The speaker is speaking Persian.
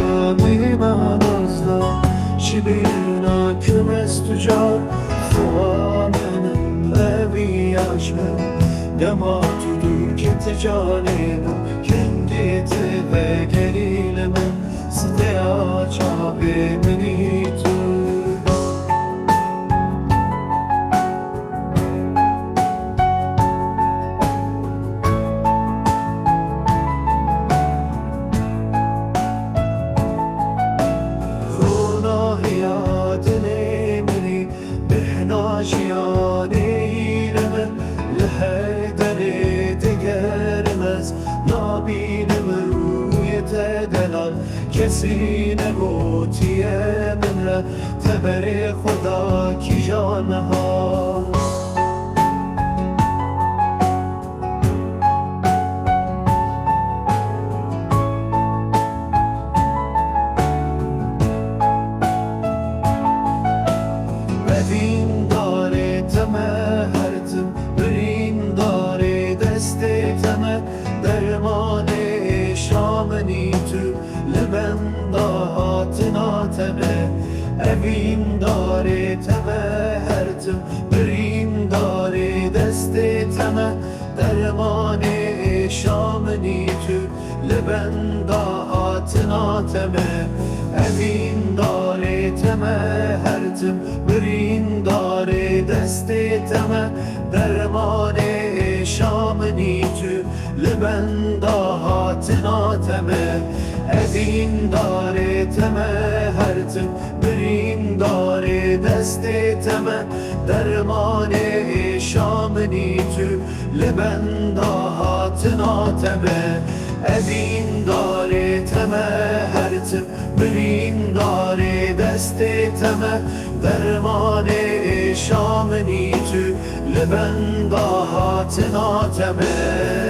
من azda Şibirna kümes tucar Fuamenim evi yaşmem Dematu dülketi canebu Kendi ve gerilemen Stea çabe menitu کسی نگوتیه من را تبر خدا کی جانها بدین داره تمه هرتم برین داره دسته تمه درمان شامنی تو لبن دهاتنا تمه اوین داره تمه هرتم برین داره دسته تمه درمان شامنی تو لبن دهاتنا تمه اوین داره تمه هرتم برین داره دسته تمه درمان شامنی تو لبن دهاتنا تمه اوین داره تمه هرتم برین داره دسته تمه درمان شامنی تو لبن دهاتنا تمه اوین داره تمه هرتم برین داره دسته تمه درمان شامنی تو لبن دهاتنا تمه